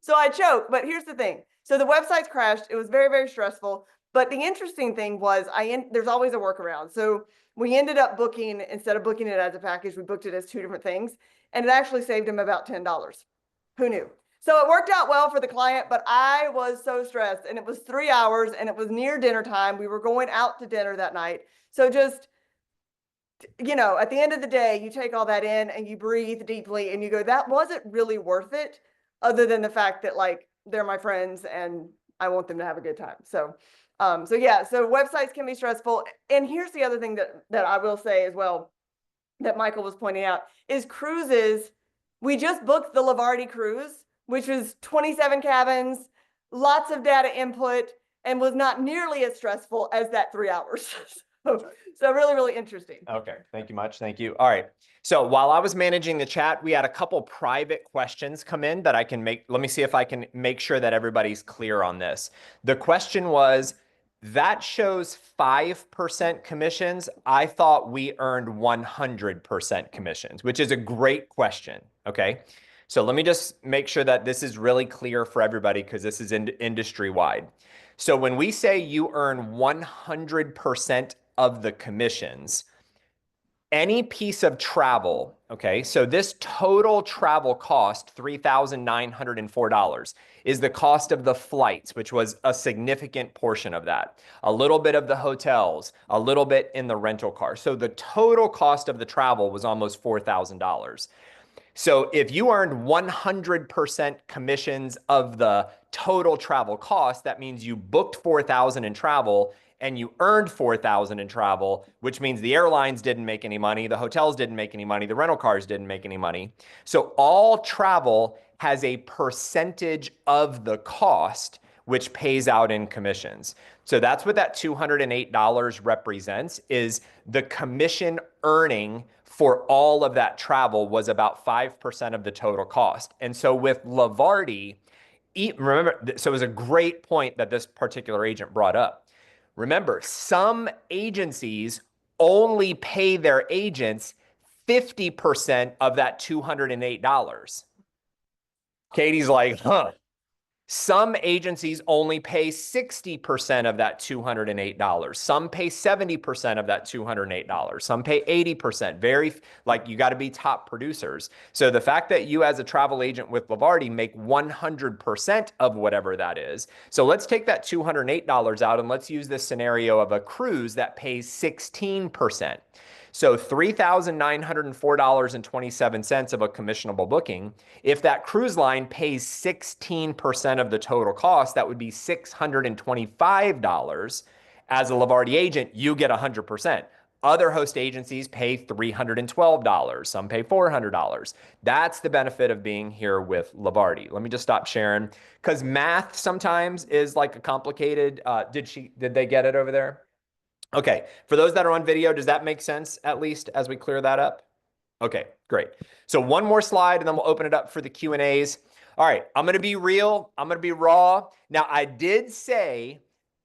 So I choked, but here's the thing. So the websites crashed. It was very, very stressful, But the interesting thing was there's always a workaround. So we ended up booking, instead of booking it as a package, we booked it as two different things. And it actually saved him about $10. Who knew? So it worked out well for the client, but I was so stressed, and it was 3 hours and it was near dinner time. We were going out to dinner that night. So just, at the end of the day, you take all that in and you breathe deeply and you go, that wasn't really worth it, other than the fact that like they're my friends and I want them to have a good time. So websites can be stressful. And here's the other thing that I will say as well, that Michael was pointing out, is cruises. We just booked the Levarti cruise, which was 27 cabins, lots of data input, and was not nearly as stressful as that 3 hours. So really, really interesting. Okay, thank you much. Thank you. All right. So while I was managing the chat, we had a couple private questions come in that I can make. Let me see if I can make sure that everybody's clear on this. The question was, that shows 5% commissions. I thought we earned 100% commissions, which is a great question. Okay. So let me just make sure that this is really clear for everybody, because this is industry wide. So when we say you earn 100% of the commissions, any piece of travel, okay, so this total travel cost, $3,904, is the cost of the flights, which was a significant portion of that, a little bit of the hotels, a little bit in the rental car. So the total cost of the travel was almost $4,000. So if you earned 100% commissions of the total travel cost, that means you booked $4,000 in travel and you earned $4,000 in travel, which means the airlines didn't make any money, the hotels didn't make any money, the rental cars didn't make any money. So all travel has a percentage of the cost, which pays out in commissions. So that's what that $208 represents, is the commission earning for all of that travel was about 5% of the total cost. And so with Levarti, remember, so it was a great point that this particular agent brought up. Remember, some agencies only pay their agents 50% of that $208. Katie's like, huh. Some agencies only pay 60% of that $208. Some pay 70% of that $208. Some pay 80%. Like, you got to be top producers. So the fact that you as a travel agent with Levarti make 100% of whatever that is. So let's take that $208 out and let's use this scenario of a cruise that pays 16%. So $3,904.27 of a commissionable booking. If that cruise line pays 16% of the total cost, that would be $625. As a Levarti agent, you get 100%. Other host agencies pay $312. Some pay $400. That's the benefit of being here with Levarti. Let me just stop sharing, because math sometimes is like a complicated. Did they get it over there? Okay, for those that are on video, does that make sense, at least as we clear that up? Okay, great. So one more slide and then we'll open it up for the Q&As. All right, I'm gonna be real, I'm gonna be raw. Now, I did say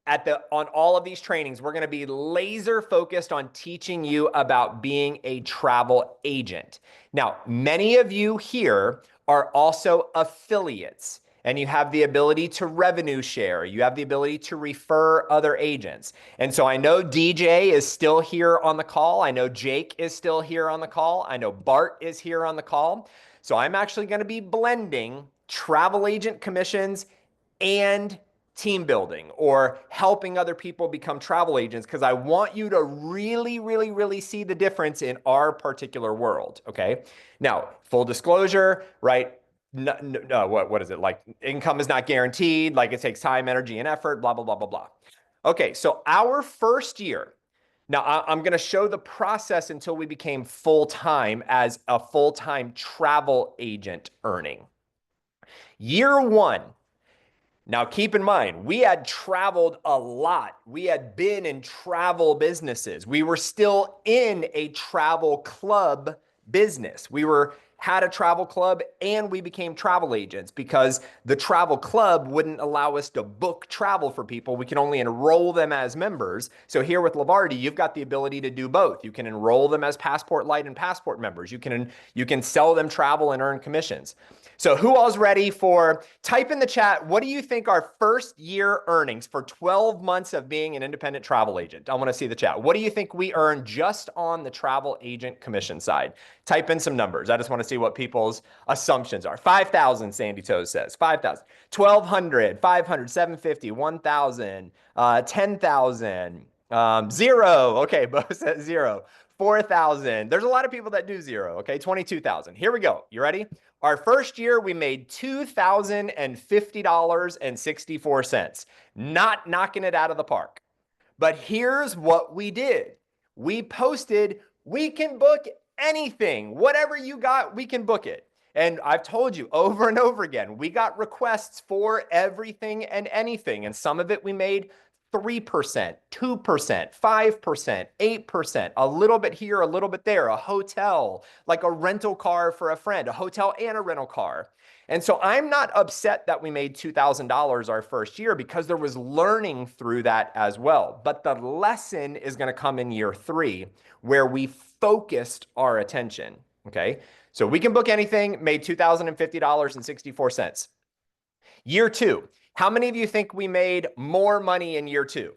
on all of these trainings, we're gonna be laser focused on teaching you about being a travel agent. Now, many of you here are also affiliates, and you have the ability to revenue share. You have the ability to refer other agents. And so I know DJ is still here on the call. I know Jake is still here on the call. I know Bart is here on the call. So I'm actually going to be blending travel agent commissions and team building, or helping other people become travel agents, because I want you to really, really, really see the difference in our particular world. Okay. Now, full disclosure, right? No, what is it? Like, income is not guaranteed. Like, it takes time, energy, and effort, blah, blah, blah, blah, blah. Okay, so our first year, now I'm going to show the process until we became full-time as a full-time travel agent earning. Year one, now keep in mind, we had traveled a lot. We had been in travel businesses. We were still in a travel club business. Had a travel club and we became travel agents, because the travel club wouldn't allow us to book travel for people. We can only enroll them as members. So here with Levarti, you've got the ability to do both. You can enroll them as Passport Light and Passport members. You can sell them travel and earn commissions. So who all's ready for, type in the chat, what do you think our first year earnings for 12 months of being an independent travel agent? I want to see the chat. What do you think we earn just on the travel agent commission side? Type in some numbers. I just want to see what people's assumptions are. 5,000, Sandy Toes says. 5,000. 1,200, 500, 750, 1,000, 10,000, 0. Okay, Bo says 0. 4,000. There's a lot of people that do 0. Okay, 22,000. Here we go. You ready? Our first year, we made $2,050.64. Not knocking it out of the park. But here's what we did. We posted, we can book anything. Whatever you got, we can book it. And I've told you over and over again, we got requests for everything and anything. And some of it we made 3%, 2%, 5%, 8%, a little bit here, a little bit there, a hotel, like a rental car for a friend, a hotel and a rental car. And so I'm not upset that we made $2,000 our first year because there was learning through that as well. But the lesson is going to come in year 3 where we focused our attention. Okay. So we can book anything, made $2,050.64. Year 2. How many of you think we made more money in year 2?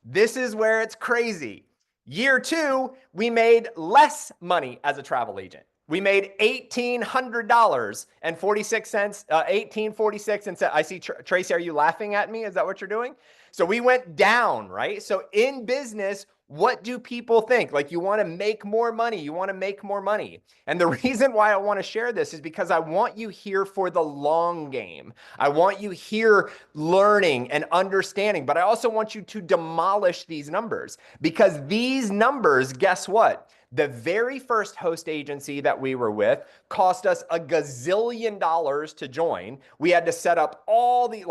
This is where it's crazy. Year 2, we made less money as a travel agent. We made $1,800.46, 1846. And I see, Tracy, are you laughing at me? Is that what you're doing? So we went down, right? So in business, what do people think? Like, you want to make more money. You want to make more money. And the reason why I want to share this is because I want you here for the long game. I want you here learning and understanding, but I also want you to demolish these numbers because these numbers, guess what? The very first host agency that we were with cost us $1 gazillion to join. We had to set up all the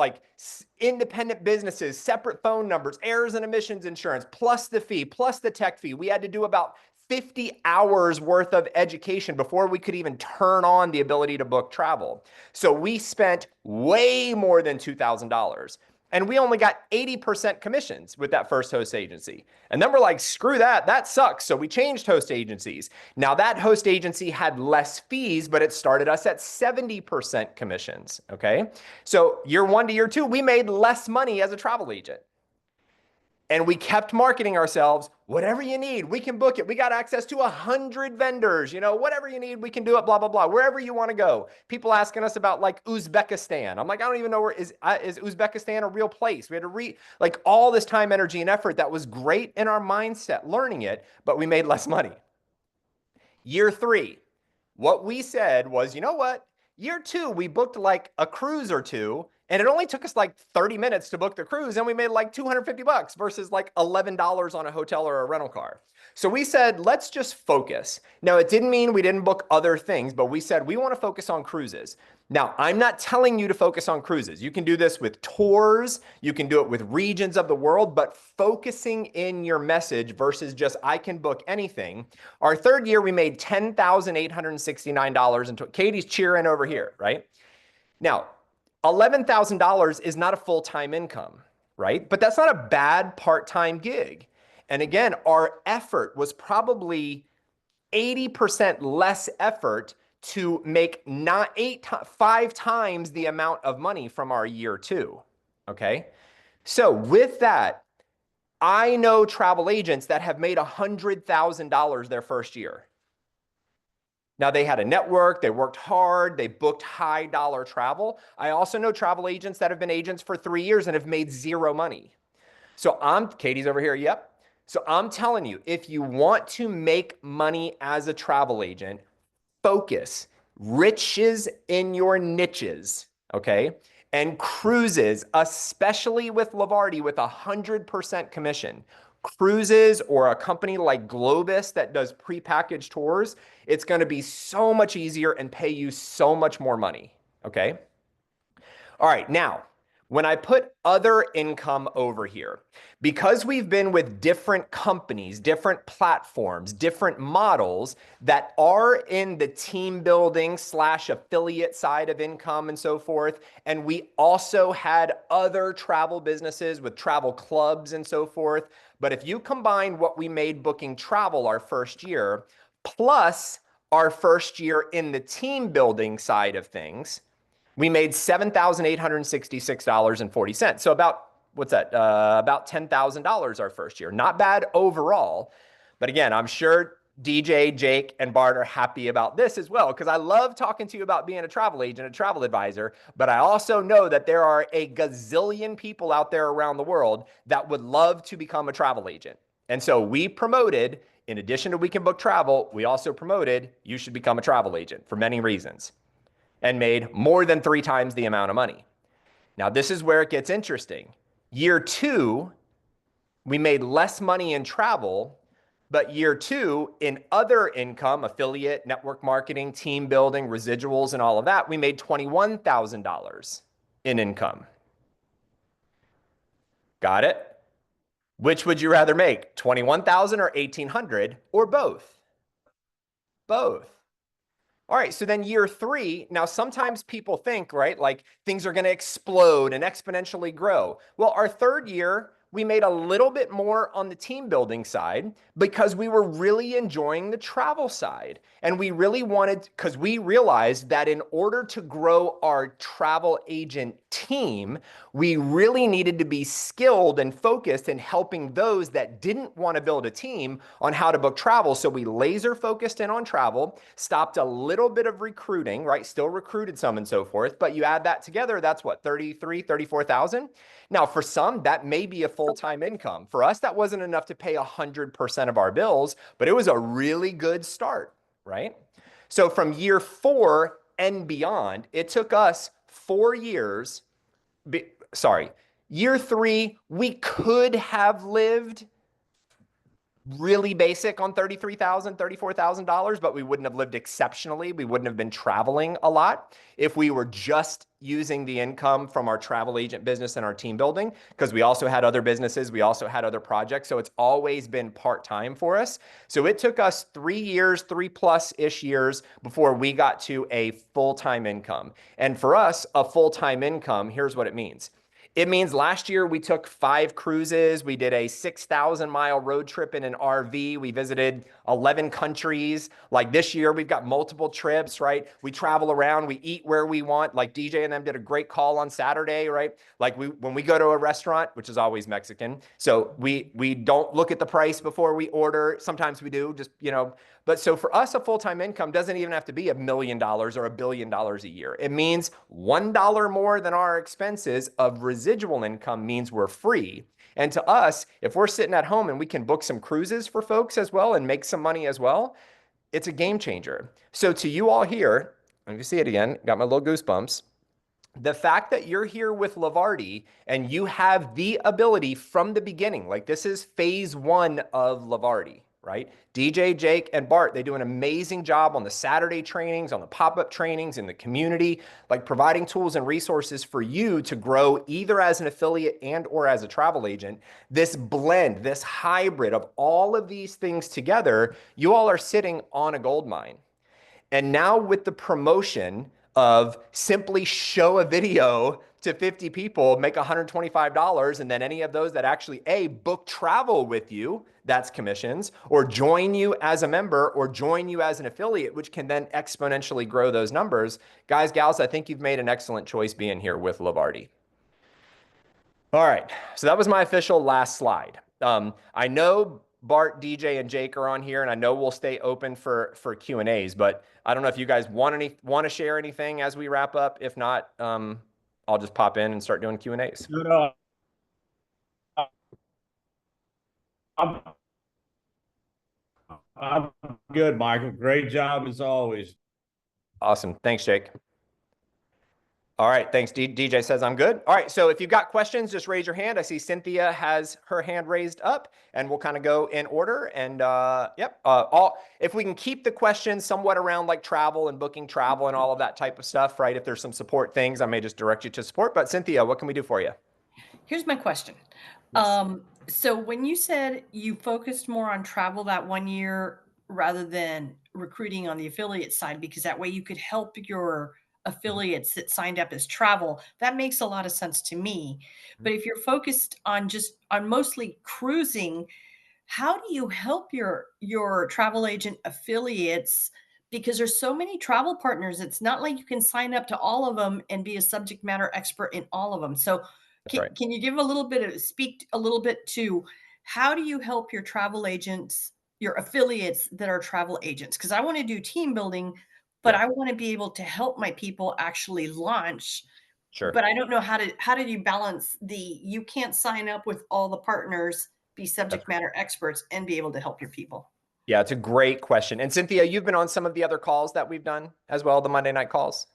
independent businesses, separate phone numbers, errors and emissions insurance, plus the fee, plus the tech fee. We had to do about 50 hours worth of education before we could even turn on the ability to book travel. So we spent way more than $2,000. And we only got 80% commissions with that first host agency. And then we're like, screw that, that sucks. So we changed host agencies. Now that host agency had less fees, but it started us at 70% commissions, okay? So year 1 to year 2, we made less money as a travel agent. And we kept marketing ourselves, whatever you need, we can book it. We got access to 100 vendors, whatever you need, we can do it, blah, blah, blah, wherever you want to go. People asking us about like Uzbekistan. I'm like, I don't even know where is Uzbekistan a real place? We had to all this time, energy, and effort that was great in our mindset, learning it, but we made less money. Year 3, what we said was, you know what? Year 2, we booked like a cruise or two, and it only took us like 30 minutes to book the cruise, and we made like $250 versus like $11 on a hotel or a rental car. So we said, let's just focus. Now, it didn't mean we didn't book other things, but we said we want to focus on cruises. Now, I'm not telling you to focus on cruises. You can do this with tours. You can do it with regions of the world, but focusing in your message versus just, I can book anything. Our third year, we made $10,869. And Katie's cheering over here, right? Now, $11,000 is not a full-time income, right? But that's not a bad part-time gig. And again, our effort was probably 80% less effort to make 5 times the amount of money from our year 2, okay? So with that, I know travel agents that have made $100,000 their first year. Now, they had a network, they worked hard, they booked high dollar travel. I also know travel agents that have been agents for 3 years and have made 0 money. So Katie's over here, yep. So I'm telling you, if you want to make money as a travel agent, focus, riches in your niches, okay? And cruises, especially with Levarti with 100% commission. Cruises or a company like Globus that does prepackaged tours, it's going to be so much easier and pay you so much more money, okay? All right, now, when I put other income over here, because we've been with different companies, different platforms, different models that are in the team building / affiliate side of income and so forth, and we also had other travel businesses with travel clubs and so forth. But if you combine what we made booking travel our first year, plus Our first year in the team building side of things, we made $7,866.40. So about, what's that? About $10,000 our first year. Not bad overall. But again, I'm sure DJ, Jake, and Bart are happy about this as well, because I love talking to you about being a travel agent, a travel advisor, but I also know that there are a gazillion people out there around the world that would love to become a travel agent. And so we promoted, in addition to We Can Book Travel, we also promoted you should become a travel agent for many reasons, and made more than 3 times the amount of money. Now, this is where it gets interesting. Year 2, we made less money in travel, but year 2, in other income, affiliate, network marketing, team building, residuals, and all of that, we made $21,000 in income. Got it? Which would you rather make, 21,000 or 1,800, or both? Both. All right, so then year 3, now sometimes people think, right, like things are going to explode and exponentially grow. Well, our third year, we made a little bit more on the team building side because we were really enjoying the travel side. And we really wanted, because we realized that in order to grow our travel agent team, we really needed to be skilled and focused in helping those that didn't want to build a team on how to book travel. So we laser focused in on travel, stopped a little bit of recruiting, right? Still recruited some and so forth, but you add that together, that's what, 33, 34,000? Now, for some, that may be a full-time income. For us, that wasn't enough to pay 100% of our bills, but it was a really good start, right? So from year 4 and beyond, it took us 4 years. Year 3, we could have lived really basic on $33,000, $34,000, but we wouldn't have lived exceptionally. We wouldn't have been traveling a lot if we were just using the income from our travel agent business and our team building, because we also had other businesses, we also had other projects. So it's always been part-time for us. So it took us 3 years, 3+ years before we got to a full-time income. And for us, a full-time income, here's what it means. It means last year we took 5 cruises. We did a 6,000-mile road trip in an RV. We visited 11 countries. Like this year, we've got multiple trips, right? We travel around. We eat where we want. Like DJ and them did a great call on Saturday, right? Like when we go to a restaurant, which is always Mexican, so we don't look at the price before we order. Sometimes we do, just, you know. But so for us, a full-time income doesn't even have to be $1 million or $1 billion a year. It means $1 more than our expenses of residual income means we're free. And to us, if we're sitting at home and we can book some cruises for folks as well and make some money as well, it's a game changer. So to you all here, let me see it again, got my little goosebumps. The fact that you're here with Levarti and you have the ability from the beginning, like this is phase 1 of Levarti, right? DJ, Jake, and Bart, they do an amazing job on the Saturday trainings, on the pop-up trainings in the community, like providing tools and resources for you to grow either as an affiliate and or as a travel agent. This blend, this hybrid of all of these things together, you all are sitting on a gold mine. And now with the promotion of simply show a video to 50 people, make $125, and then any of those that actually book travel with you, that's commissions, or join you as a member or join you as an affiliate, which can then exponentially grow those numbers. Guys, gals, I think you've made an excellent choice being here with Levarti. All right, so that was my official last slide. I know Bart, DJ, and Jake are on here, and I know we'll stay open for Q&As, but I don't know if you guys want to share anything as we wrap up. If not, I'll just pop in and start doing Q&As. No, I'm good, Michael. Great job as always. Awesome. Thanks, Jake. All right. Thanks. DJ says I'm good. All right. So if you've got questions, just raise your hand. I see Cynthia has her hand raised up, and we'll kind of go in order. And yep. If we can keep the questions somewhat around like travel and booking travel and all of that type of stuff, right? If there's some support things, I may just direct you to support. But Cynthia, what can we do for you? Here's my question. Yes. So when you said you focused more on travel that 1 year rather than recruiting on the affiliate side, because that way you could help your affiliates that signed up as travel, that makes a lot of sense to me. But if you're focused on mostly cruising, how do you help your travel agent affiliates because there's so many travel partners. It's not like you can sign up to all of them and be a subject matter expert in all of them. So That's right. can you give a little bit of speak a little bit to how do you help your travel agents, your affiliates that are travel agents? Because I want to do team building, but Yeah. I want to be able to help my people actually launch. Sure. But I don't know how do you balance you can't sign up with all the partners, be subject matter experts, and be able to help your people. Yeah, it's a great question. And Cynthia, you've been on some of the other calls that we've done as well, the Monday night calls.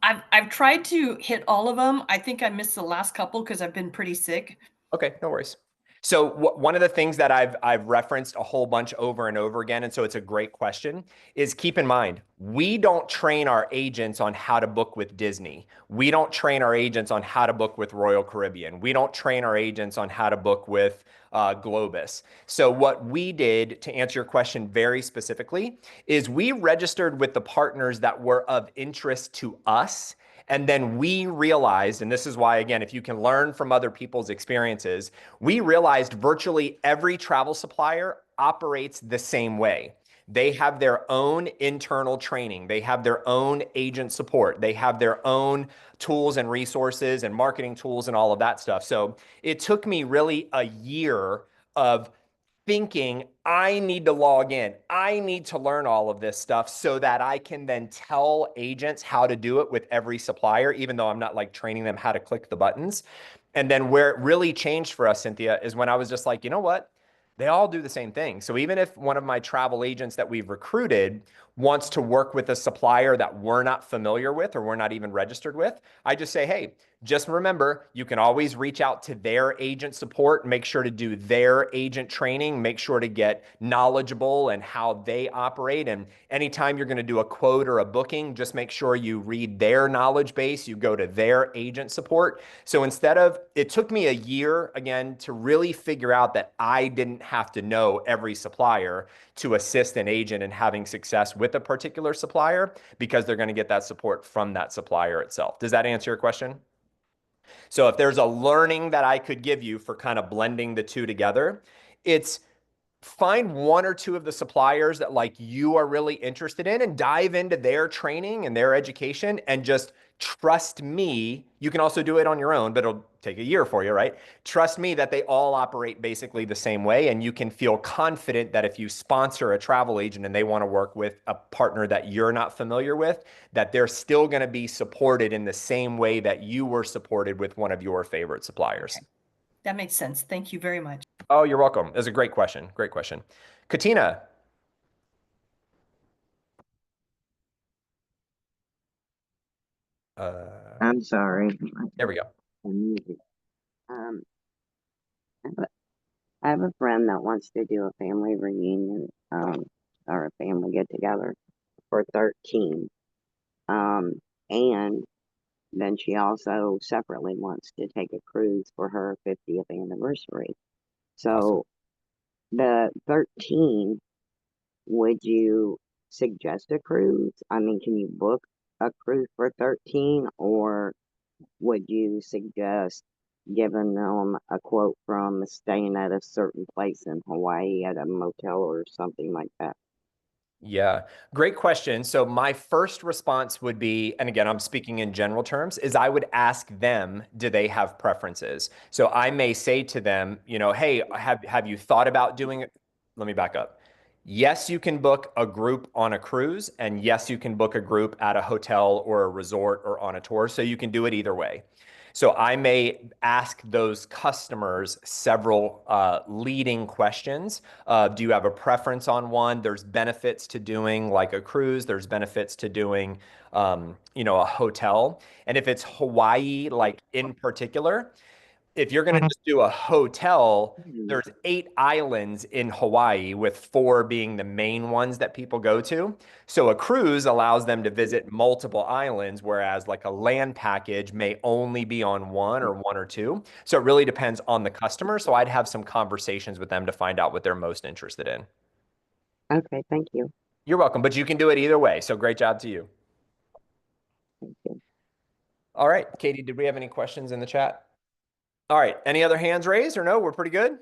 I've tried to hit all of them. I think I missed the last couple because I've been pretty sick. Okay, no worries. So one of the things that I've referenced a whole bunch over and over again, and so it's a great question, is keep in mind, we don't train our agents on how to book with Disney. We don't train our agents on how to book with Royal Caribbean. We don't train our agents on how to book with Globus. So what we did, to answer your question very specifically, is we registered with the partners that were of interest to us. And then we realized, and this is why, again, if you can learn from other people's experiences, we realized virtually every travel supplier operates the same way. They have their own internal training. They have their own agent support. They have their own tools and resources and marketing tools and all of that stuff. So it took me really a year of thinking I need to log in. I need to learn all of this stuff so that I can then tell agents how to do it with every supplier, even though I'm not like training them how to click the buttons. And then where it really changed for us, Cynthia, is when I was just like, you know what? They all do the same thing. So even if one of my travel agents that we've recruited wants to work with a supplier that we're not familiar with or we're not even registered with, I just say, hey, just remember, you can always reach out to their agent support, make sure to do their agent training, make sure to get knowledgeable and how they operate. And anytime you're going to do a quote or a booking, just make sure you read their knowledge base, you go to their agent support. So instead of, it took me a year again to really figure out that I didn't have to know every supplier to assist an agent in having success with a particular supplier because they're going to get that support from that supplier itself. Does that answer your question? So if there's a learning that I could give you for kind of blending the two together, it's find one or two of the suppliers that like you are really interested in and dive into their training and their education and just trust me. You can also do it on your own, but it'll take a year for you, right? Trust me that they all operate basically the same way. And you can feel confident that if you sponsor a travel agent and they want to work with a partner that you're not familiar with, that they're still going to be supported in the same way that you were supported with one of your favorite suppliers. That makes sense. Thank you very much. Oh, you're welcome. That's a great question. Great question. Katina. I'm sorry. There we go. Um, I have a friend that wants to do a family reunion, or a family get together for 13. And then she also separately wants to take a cruise for her 50th anniversary. So Awesome. the 13, would you suggest a cruise? I mean, can you book a cruise for 13, or would you suggest giving them a quote from staying at a certain place in Hawaii at a motel or something like that? Yeah, great question. So my first response would be, and again, I'm speaking in general terms, is I would ask them, do they have preferences? So I may say to them, you know, hey, have you thought about doing it? Let me back up. Yes, you can book a group on a cruise, and yes, you can book a group at a hotel or a resort or on a tour. So you can do it either way. So I may ask those customers several leading questions. Do you have a preference on one? There's benefits to doing like a cruise. There's benefits to doing, a hotel. And if it's Hawaii, like in particular, if you're going to just do a hotel, there's 8 islands in Hawaii, with 4 being the main ones that people go to. So a cruise allows them to visit multiple islands, whereas like a land package may only be on one or 2. So it really depends on the customer. So I'd have some conversations with them to find out what they're most interested in. Okay, thank you. You're welcome, but you can do it either way. So great job to you. Thank you. All right, Katie, did we have any questions in the chat? All right, any other hands raised or no? We're pretty good.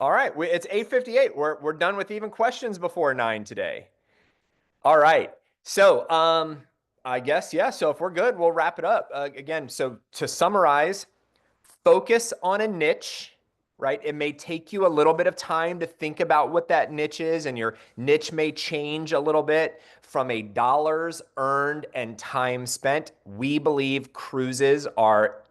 All right, it's 8:58. We're done with even questions before 9 today. All right. So, I guess, yeah. So if we're good, we'll wrap it up. Again, so to summarize, focus on a niche, right? It may take you a little bit of time to think about what that niche is, and your niche may change a little bit from a dollars earned and time spent. We believe cruises are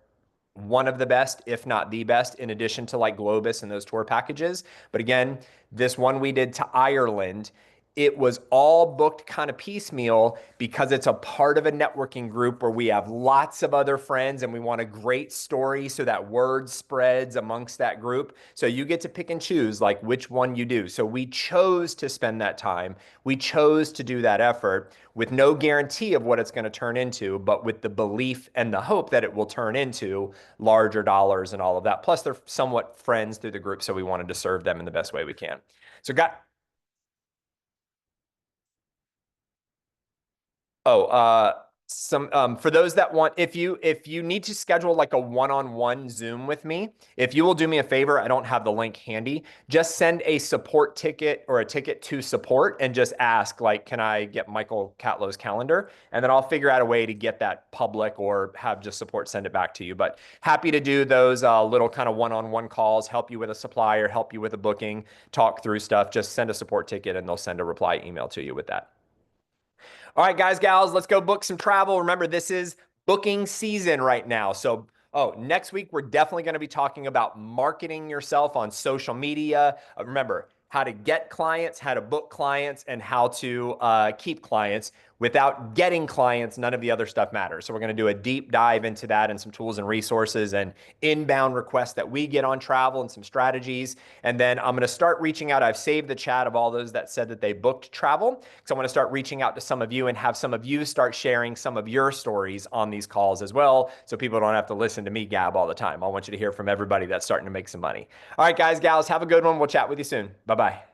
one of the best, if not the best, in addition to like Globus and those tour packages. But again, this one we did to Ireland, it was all booked kind of piecemeal because it's a part of a networking group where we have lots of other friends and we want a great story so that word spreads amongst that group. So you get to pick and choose like which one you do. So we chose to spend that time. We chose to do that effort with no guarantee of what it's going to turn into, but with the belief and the hope that it will turn into larger dollars and all of that. Plus, they're somewhat friends through the group, so we wanted to serve them in the best way we can. So, some for those that want, if you need to schedule like a one-on-one Zoom with me, if you will do me a favor, I don't have the link handy, just send a support ticket or a ticket to support and just ask like, can I get Michael Catlow's calendar? And then I'll figure out a way to get that public or have just support send it back to you. But happy to do those little kind of one-on-one calls, help you with a supplier, help you with a booking, talk through stuff. Just send a support ticket and they'll send a reply email to you with that. All right, guys, gals, let's go book some travel. Remember, this is booking season right now. So, next week, we're definitely going to be talking about marketing yourself on social media. Remember, how to get clients, how to book clients, and how to keep clients. Without getting clients, none of the other stuff matters. So we're going to do a deep dive into that and some tools and resources and inbound requests that we get on travel and some strategies. And then I'm going to start reaching out. I've saved the chat of all those that said that they booked travel. So I want to start reaching out to some of you and have some of you start sharing some of your stories on these calls as well. So people don't have to listen to me gab all the time. I want you to hear from everybody that's starting to make some money. All right, guys, gals, have a good one. We'll chat with you soon. Bye-bye.